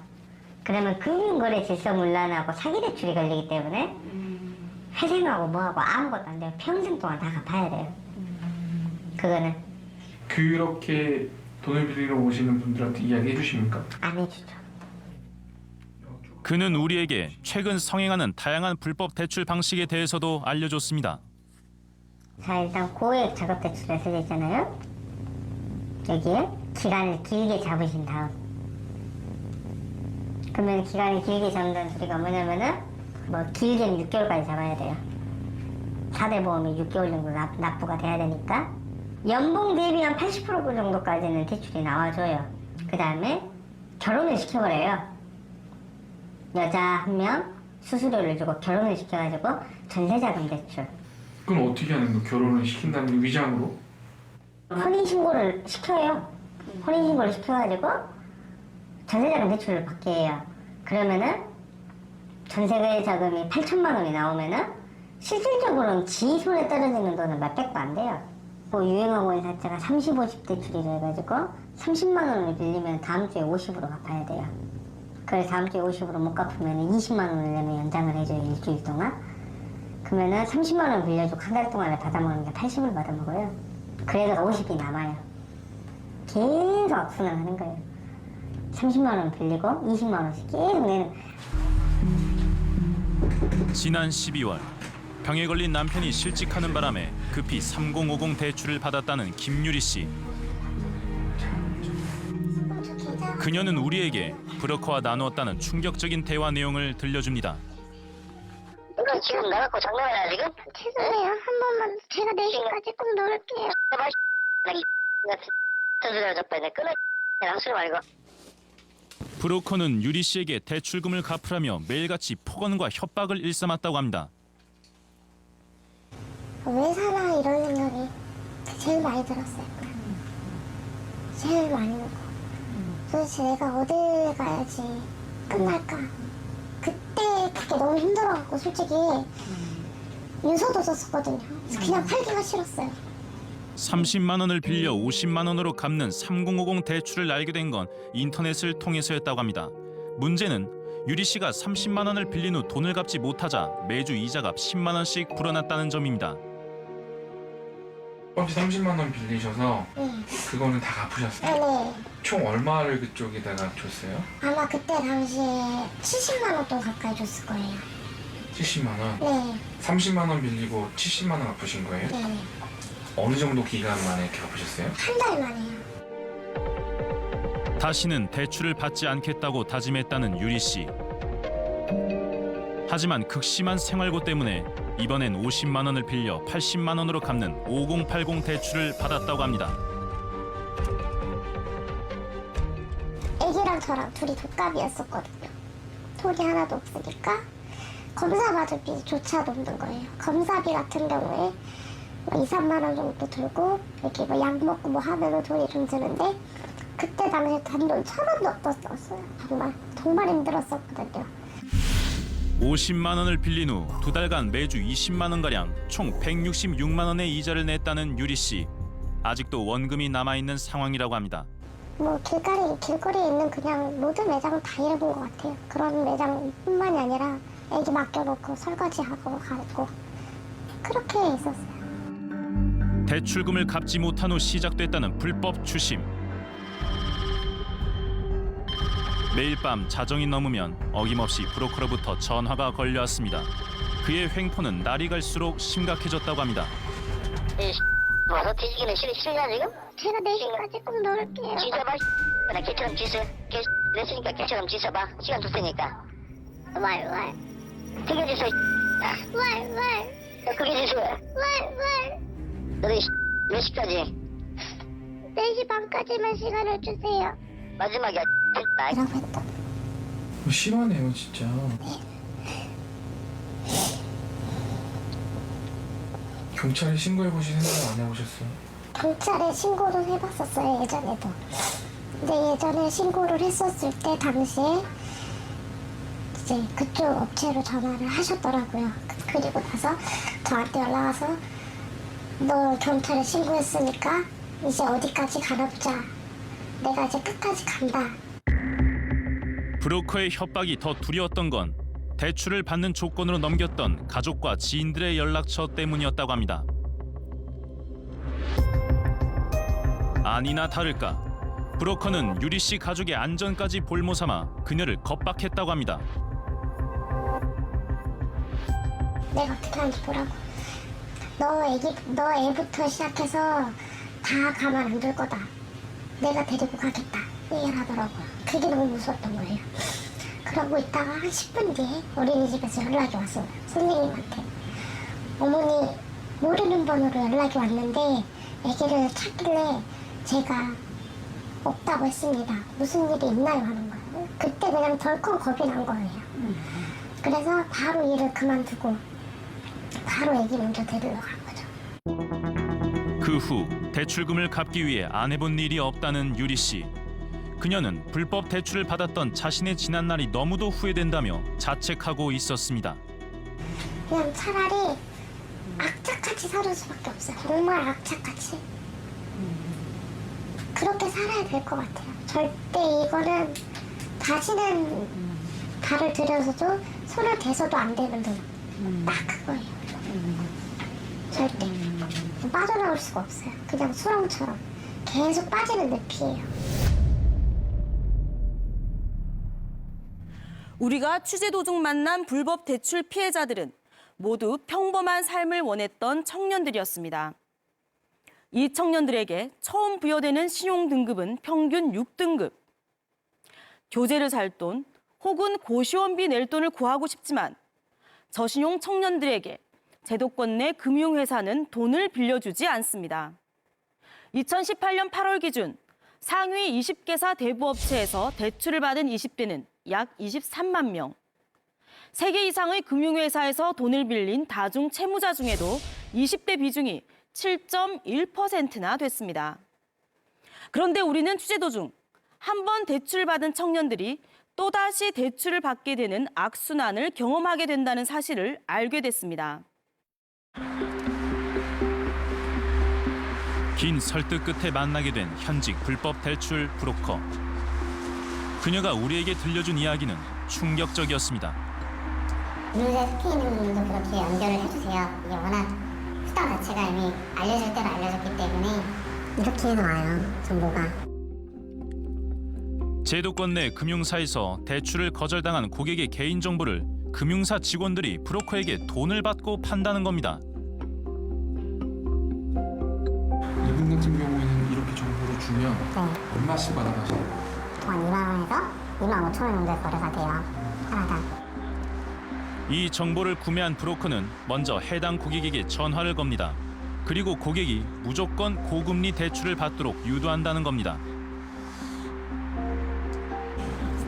그러면 금융거래 질서문란하고 사기대출이 걸리기 때문에 회생하고 뭐하고 아무것도 안 돼요. 평생 동안 다 갚아야 돼요. 그거는. 그렇게 돈을 빌리러 오시는 분들한테 이야기해 주십니까? 안 해주죠. 그는 우리에게 최근 성행하는 다양한 불법 대출 방식에 대해서도 알려줬습니다. 자, 일단 고액 작업대출에 쓰여 있잖아요. 여기에 기간을 길게 잡으신 다음. 그러면 기간을 길게 잡는 소리가 뭐냐면은 뭐 길게는 6개월까지 잡아야 돼요. 4대 보험이 6개월 정도 납부가 돼야 되니까 연봉 대비 한 80% 정도까지는 대출이 나와줘요. 그 다음에 결혼을 시켜버려요. 여자 1명 수수료를 주고 결혼을 시켜가지고 전세자금 대출. 그럼 어떻게 하는 거? 결혼을 시킨다는 게 위장으로? 혼인신고를 시켜요. 혼인신고를 시켜가지고 전세자금 대출을 받게 해요. 그러면은 전세자금이 8천만 원이 나오면은 실질적으로는 지 손에 떨어지는 돈은 몇백도 안 돼요. 뭐 유행하고 있는 자체가 30, 50 대출이라 해가지고 30만 원을 빌리면 다음 주에 50으로 갚아야 돼요. 그래서 다음 주에 50으로 못 갚으면 20만 원을 내면 연장을 해줘요. 일주일 동안. 그러면은 30만 원 빌려주고 한 달 동안에 받아먹는 게 80을 받아먹어요. 그래서 50이 남아요. 계속 악순환 하는 거예요. 30만 원 빌리고 20만 원씩 계속 내는. 지난 12월 병에 걸린 남편이 실직하는 바람에 급히 3050 대출을 받았다는 김유리 씨. 그녀는 우리에게 브로커와 나누었다는 충격적인 대화 내용을 들려줍니다. 이거 지금 나갖고 장난이야 지금? 죄송해요. 한 번만 제가 4시까지 꼭 놀게요. 전수대로 잡아야 돼. 끊어. 양술 말고. 브로커는 유리 씨에게 대출금을 갚으라며 매일같이 폭언과 협박을 일삼았다고 합니다. 왜 사나 이런 생각이 제일 많이 들었어요. 제일 많이 들고 도대체 내가 어딜 가야지 끝날까. 그때 그게 너무 힘들어갖고 솔직히 유서도 썼었거든요. 그래서 그냥 팔기가 싫었어요. 30만 원을 빌려 50만 원으로 갚는 3050 대출을 알게 된 건 인터넷을 통해서였다고 합니다. 문제는 유리 씨가 30만 원을 빌린 후 돈을 갚지 못하자 매주 이자가 10만 원씩 불어났다는 점입니다. 혹시 30만 원 빌리셔서 네. 그거는 다 갚으셨어요? 네. 총 얼마를 그쪽에다가 줬어요? 아마 그때 당시에 70만 원 돈 가까이 줬을 거예요. 70만 원? 네. 30만 원 빌리고 70만 원 갚으신 거예요? 네. 어느 정도 기간 만에 이렇게 갚으셨어요? 한 달 만에요. 다시는 대출을 받지 않겠다고 다짐했다는 유리 씨. 하지만 극심한 생활고 때문에 이번엔 50만 원을 빌려 80만 원으로 갚는 5080 대출을 받았다고 합니다. 애기랑 저랑 둘이 독갑이었었거든요. 돈이 하나도 없으니까 검사 받을 비조차도 없는 거예요. 검사비 같은 경우에 2, 3만 원 정도 들고 이렇게 뭐 약 먹고 뭐 하면은 돈이 좀 드는데 그때 당시에 단돈 1,000원도 없었어요. 정말 힘들었었거든요. 50만 원을 빌린 후 2달간 매주 20만 원가량 총 166만 원의 이자를 냈다는 유리 씨. 아직도 원금이 남아있는 상황이라고 합니다. 뭐 길거리에 있는 그냥 모든 매장을 다 잃어본 것 같아요. 그런 매장뿐만이 아니라 애기 맡겨놓고 설거지하고 가고 그렇게 있었어요. 대출금을 갚지 못한 후 시작됐다는 불법 추심. 매일 밤 자정이 넘으면 어김없이 브로커로부터 전화가 걸려왔습니다. 그의 횡포는 날이 갈수록 심각해졌다고 합니다. 와서 뒤지기는 싫냐 지금? 제가 4시까지 꼭 놀게요. 지져봐. 나 개처럼 지져. 개 냈으니까 개처럼 지져봐. 시간 줄 테니까. 왈. 그게 지져. 왈. 그게 지져. 왈. 너네 몇 시까지? 4시 반까지만 시간을 주세요. 마지막이야. 이라고 했다. 심하네요 진짜. 경찰에 신고해보신 생각 안 해보셨어요? 경찰에 신고도 해봤었어요, 예전에도. 근데 예전에 신고를 했었을 때 당시에 이제 그쪽 업체로 전화를 하셨더라고요. 그리고 나서 저한테 연락 와서 너 경찰에 신고했으니까 이제 어디까지 가보자. 내가 이제 끝까지 간다. 브로커의 협박이 더 두려웠던 건 대출을 받는 조건으로 넘겼던 가족과 지인들의 연락처 때문이었다고 합니다. 아니나 다를까 브로커는 유리 씨 가족의 안전까지 볼모 삼아 그녀를 겁박했다고 합니다. 내가 어떻게 하는지 보라고. 너 애부터 시작해서 다 가만 안 둘 거다. 내가 데리고 가겠다. 얘기를 하더라고요. 그게 너무 무서웠던 거예요. 그러고 있다가 한 10분 뒤에 어린이집에서 연락이 왔어요. 선생님한테. 어머니 모르는 번호로 연락이 왔는데 아기를 찾길래 제가 없다고 했습니다. 무슨 일이 있나요? 하는 거예요. 그때 그냥 덜컥 겁이 난 거예요. 그래서 바로 일을 그만두고 바로 아기 먼저 데리러 간 거죠. 그 후 대출금을 갚기 위해 안 해본 일이 없다는 유리 씨. 그녀는 불법 대출을 받았던 자신의 지난 날이 너무도 후회된다며 자책하고 있었습니다. 그냥 차라리 악착같이 살 수밖에 없어요. 정말 악착같이. 그렇게 살아야 될 것 같아요. 절대 이거는 다시는 발을 들여서도 손을 대서도 안 되는 돈. 딱 그거예요. 절대. 빠져나올 수가 없어요. 그냥 수렁처럼 계속 빠지는 늪이에요. 우리가 취재 도중 만난 불법 대출 피해자들은 모두 평범한 삶을 원했던 청년들이었습니다. 이 청년들에게 처음 부여되는 신용 등급은 평균 6등급. 교재를 살 돈 혹은 고시원비 낼 돈을 구하고 싶지만 저신용 청년들에게 제도권 내 금융회사는 돈을 빌려주지 않습니다. 2018년 8월 기준 상위 20개사 대부업체에서 대출을 받은 20대는 약 23만 명. 3개 이상의 금융회사에서 돈을 빌린 다중 채무자 중에도 20대 비중이 7.1%나 됐습니다. 그런데 우리는 취재 도중 한 번 대출을 받은 청년들이 또다시 대출을 받게 되는 악순환을 경험하게 된다는 사실을 알게 됐습니다. 긴 설득 끝에 만나게 된 현직 불법 대출 브로커. 그녀가 우리에게 들려준 이야기는 충격적이었습니다. 금융사에 속해 있는 분들도 그렇게 연결을 해주세요. 이게 워낙 수단 자체가 이미 알려줄 대로 알려졌기 때문에 이렇게 해서 와요, 정보가. 제도권 내 금융사에서 대출을 거절당한 고객의 개인정보를 금융사 직원들이 브로커에게 돈을 받고 판다는 겁니다. 이분 같은 경우에는 이렇게 정보를 주면 얼마씩 받아가시나요? 한 2만 원에서 2만 5천 원 정도의 거래가 돼요, 하나당. 이 정보를 구매한 브로커는 먼저 해당 고객에게 전화를 겁니다. 그리고 고객이 무조건 고금리 대출을 받도록 유도한다는 겁니다.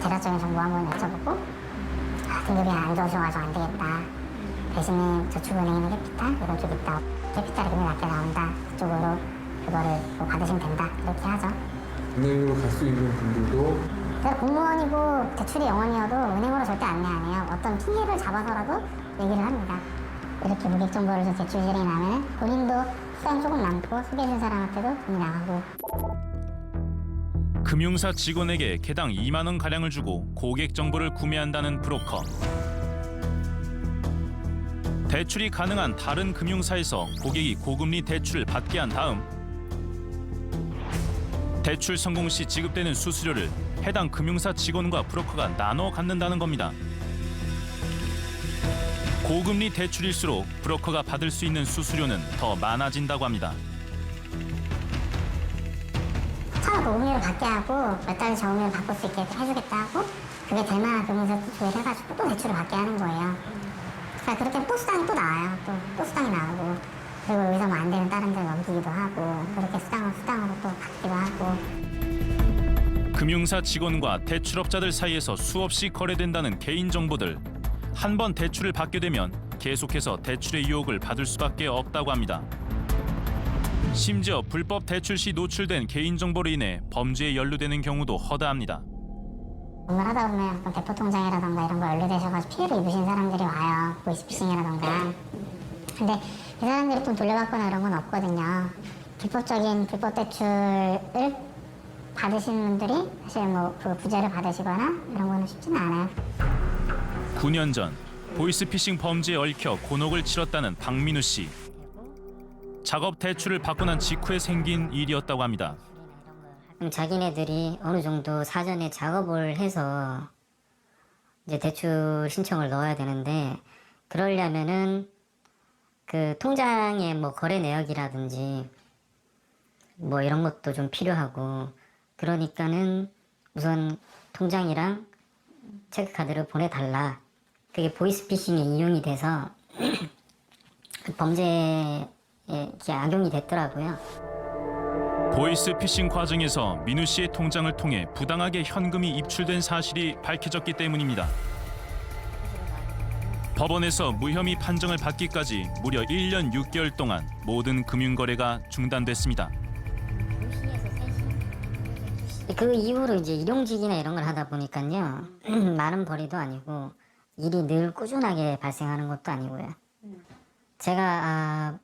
대략적인 정보 한번 여쭤보고 등급이 안 좋으셔가지고 안 되겠다. 대신에 저축은행이나 캐피탈 이런 쪽 있다. 캐피탈이 금리 낮게 나온다. 그쪽으로 그거를 뭐 받으시면 된다. 이렇게 하죠. 은행으로 갈 수 있는 분들도 제가 공무원이고 대출이 영원이어도 은행으로 절대 안내 안 해요. 어떤 핑계를 잡아서라도 얘기를 합니다. 이렇게 고객 정보를 좀 대출 실행이 나면 본인도 수당 조금 남고 소개해준 사람한테도 돈이 나가고. 금융사 직원에게 개당 2만 원 가량을 주고 고객 정보를 구매한다는 브로커. 대출이 가능한 다른 금융사에서 고객이 고금리 대출을 받게 한 다음 대출 성공 시 지급되는 수수료를 해당 금융사 직원과 브로커가 나눠 갖는다는 겁니다. 고금리 대출일수록 브로커가 받을 수 있는 수수료는 더 많아진다고 합니다. 처음 고금리를 받게 하고 몇 달에 저금리를 바꿀 수 있게 해주겠다 하고 그게 될 만한 금융사 조회를 해가지고 또 대출을 받게 하는 거예요. 그러니까 그렇게 또 수당이 또 나와요. 또 수당이 나오고 그리고 여기서 뭐 안 되는 다른 데 넘기기도 하고 그렇게 수당으로 또 받기도 하고. 금융사 직원과 대출업자들 사이에서 수없이 거래된다는 개인정보들. 한 번 대출을 받게 되면 계속해서 대출의 유혹을 받을 수밖에 없다고 합니다. 심지어 불법 대출 시 노출된 개인정보로 인해 범죄에 연루되는 경우도 허다합니다. 오늘 하다 보면 어떤 대포통장이라던가 이런 거 연루되셔가지고 피해를 입으신 사람들이 와요. 보이스피싱이라던가. 근데 이 사람들이 좀 돌려받거나 이런 건 없거든요. 불법 대출을 받으신 분들이 사실 뭐 그 부재를 받으시거나 이런 거는 쉽지는 않아요. 9년 전 보이스피싱 범죄에 얽혀 곤혹을 치렀다는 박민우 씨. 작업 대출을 받고 난 직후에 생긴 일이었다고 합니다. 자기네들이 어느 정도 사전에 작업을 해서 이제 대출 신청을 넣어야 되는데 그러려면은 그 통장의 뭐 거래 내역이라든지 뭐 이런 것도 좀 필요하고 그러니까는 우선 통장이랑 체크카드를 보내달라. 그게 보이스피싱에 이용이 돼서 범죄에 악용이 됐더라고요. 보이스피싱 과정에서 민우 씨의 통장을 통해 부당하게 현금이 입출된 사실이 밝혀졌기 때문입니다. 법원에서 무혐의 판정을 받기까지 무려 1년 6개월 동안 모든 금융거래가 중단됐습니다. 그 이후로 이제 일용직이나 이런 걸 하다 보니까요. 많은 벌이도 아니고 일이 늘 꾸준하게 발생하는 것도 아니고요. 제가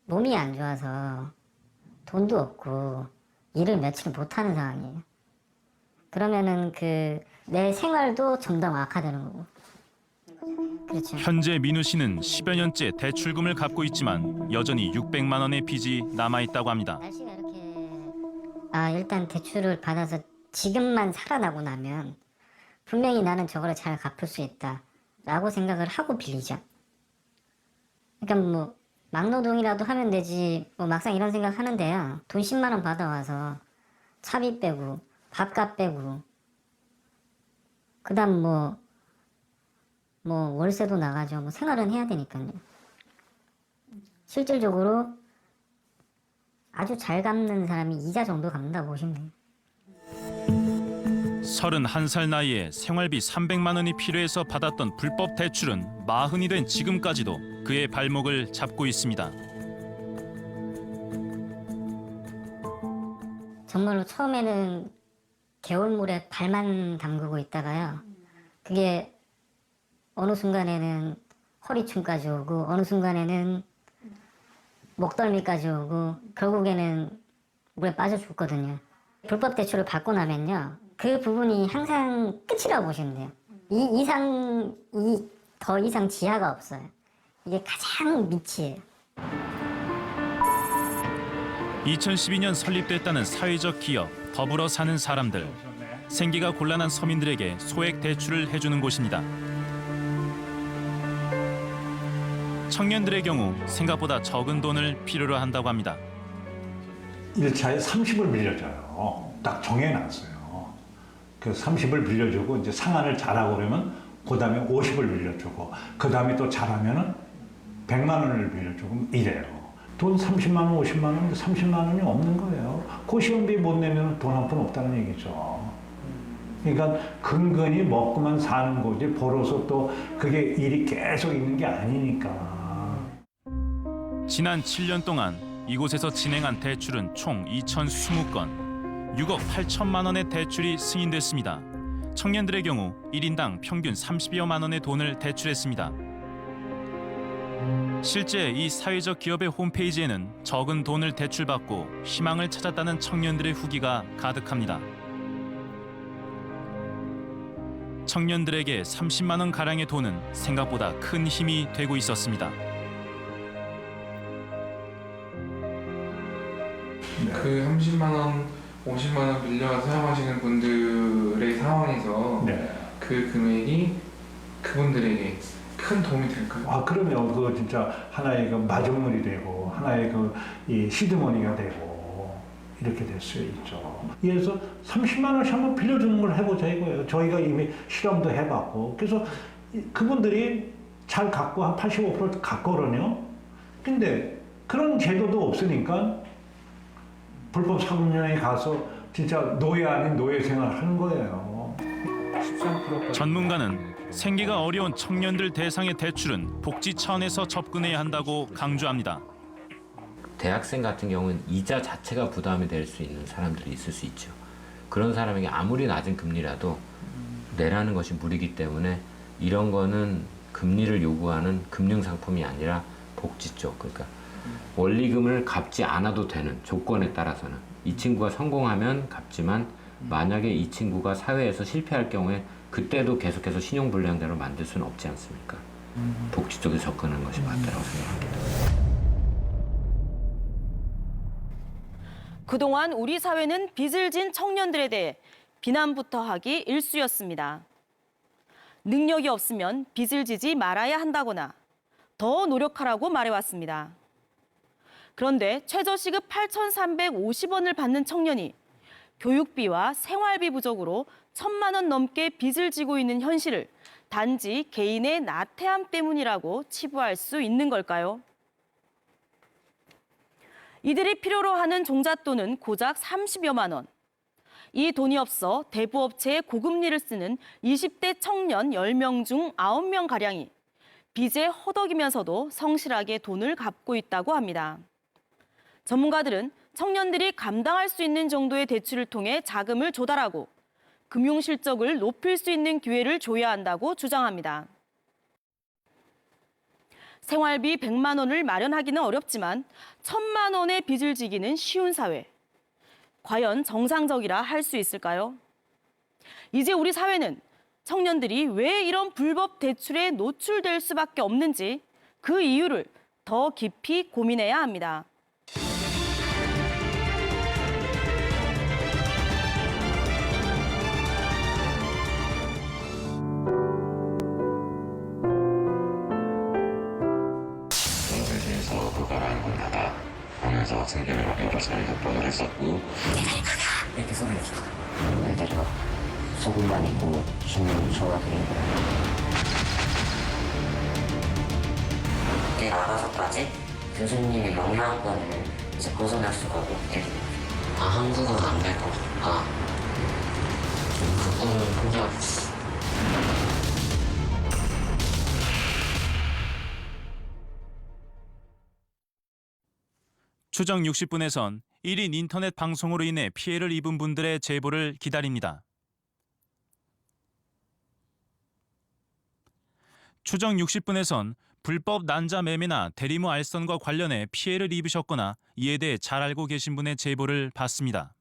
몸이 안 좋아서 돈도 없고 일을 며칠 못하는 상황이에요. 그러면은 내 생활도 점점 악화되는 거고. 그렇죠. 현재 민우 씨는 10여 년째 대출금을 갚고 있지만 여전히 600만 원의 빚이 남아있다고 합니다. 날씨가 이렇게 일단 대출을 받아서 지금만 살아나고 나면 분명히 나는 저거를 잘 갚을 수 있다라고 생각을 하고 빌리죠. 그러니까 뭐 막노동이라도 하면 되지 뭐 막상 이런 생각 하는데요. 돈 10만 원 받아와서 차비 빼고 밥값 빼고 그다음 뭐 월세도 나가죠. 뭐 생활은 해야 되니까요. 실질적으로 아주 잘 갚는 사람이 이자 정도 갚는다고 보시면 돼요. 31살 나이에 생활비 300만 원이 필요해서 받았던 불법 대출은 마흔이 된 지금까지도 그의 발목을 잡고 있습니다. 정말로 처음에는 개울물에 발만 담그고 있다가요. 그게 어느 순간에는 허리춤까지 오고 어느 순간에는 목덜미까지 오고 결국에는 물에 빠져 죽거든요. 불법 대출을 받고 나면요. 그 부분이 항상 끝이라고 보시면 돼요. 더 이상 지하가 없어요. 이게 가장 밑이에요. 2012년 설립됐다는 사회적 기업 더불어 사는 사람들. 생계가 곤란한 서민들에게 소액 대출을 해주는 곳입니다. 청년들의 경우 생각보다 적은 돈을 필요로 한다고 합니다. 1차에 30을 빌려줘요. 딱 정해놨어요. 그 30을 빌려주고 이제 상환을 잘하고 그러면 그 다음에 50을 빌려주고 그 다음에 또 잘하면은 100만 원을 빌려주고 이래요. 돈 30만 원, 50만 원, 30만 원이 없는 거예요. 고시원비 못 내면 돈 한 푼 없다는 얘기죠. 그러니까 근근히 먹고만 사는 거지 벌어서 또 그게 일이 계속 있는 게 아니니까. 지난 7년 동안 이곳에서 진행한 대출은 총 2,020건, 6억 8천만 원의 대출이 승인됐습니다. 청년들의 경우 1인당 평균 30여만 원의 돈을 대출했습니다. 실제 이 사회적 기업의 홈페이지에는 적은 돈을 대출받고 희망을 찾았다는 청년들의 후기가 가득합니다. 청년들에게 30만 원 가량의 돈은 생각보다 큰 힘이 되고 있었습니다. 그 30만 원, 50만 원 빌려 사용하시는 분들의 상황에서 그 금액이 그분들에게 큰 도움이 될까요? 그러면 그 진짜 하나의 그 마중물이 되고 하나의 이 시드머니가 되고 이렇게 될 수 있죠. 그래서 30만 원씩 한번 빌려주는 걸 해보자 이거예요. 저희가 이미 실험도 해봤고 그래서 그분들이 잘 갖고 한 85% 갖고는요. 근데 그런 제도도 없으니까 불법 사금융에 가서 진짜 노예 아닌 노예 생활을 하는 거예요. 전문가는 생계가 어려운 청년들 대상의 대출은 복지 차원에서 접근해야 한다고 강조합니다. 대학생 같은 경우는 이자 자체가 부담이 될 수 있는 사람들이 있을 수 있죠. 그런 사람에게 아무리 낮은 금리라도 내라는 것이 무리이기 때문에 이런 거는 금리를 요구하는 금융상품이 아니라 복지 쪽, 그러니까 원리금을 갚지 않아도 되는 조건에 따라서는 이 친구가 성공하면 갚지만 만약에 이 친구가 사회에서 실패할 경우에 그때도 계속해서 신용불량자로 만들 수는 없지 않습니까? 복지 쪽에 접근하는 것이 맞다고 생각합니다. 그동안 우리 사회는 빚을 진 청년들에 대해 비난부터 하기 일쑤였습니다. 능력이 없으면 빚을 지지 말아야 한다거나 더 노력하라고 말해왔습니다. 그런데 최저시급 8,350원을 받는 청년이 교육비와 생활비 부족으로 1,000만 원 넘게 빚을 지고 있는 현실을 단지 개인의 나태함 때문이라고 치부할 수 있는 걸까요? 이들이 필요로 하는 종잣돈은 고작 30여만 원. 이 돈이 없어 대부업체에 고금리를 쓰는 20대 청년 10명 중 9명가량이 빚에 허덕이면서도 성실하게 돈을 갚고 있다고 합니다. 전문가들은 청년들이 감당할 수 있는 정도의 대출을 통해 자금을 조달하고 금융 실적을 높일 수 있는 기회를 줘야 한다고 주장합니다. 생활비 100만 원을 마련하기는 어렵지만 1,000만 원의 빚을 지기는 쉬운 사회. 과연 정상적이라 할 수 있을까요? 이제 우리 사회는 청년들이 왜 이런 불법 대출에 노출될 수밖에 없는지 그 이유를 더 깊이 고민해야 합니다. 그걸 알고 나가 하면서 생계를 여러 차례 협박을 했었고 이렇게 소리를 줘. 애들이가 소금만 있고 주문 줘가지고 내가 알아서까지 교수님의 영향권을 이제 벗어날 수가 없게 된 거죠. 한국은 안 될 거니까 그 꿈을 포기하고 있어. 추정 60분에선 1인 인터넷 방송으로 인해 피해를 입은 분들의 제보를 기다립니다. 추정 60분에선 불법 난자 매매나 대리모 알선과 관련해 피해를 입으셨거나 이에 대해 잘 알고 계신 분의 제보를 받습니다.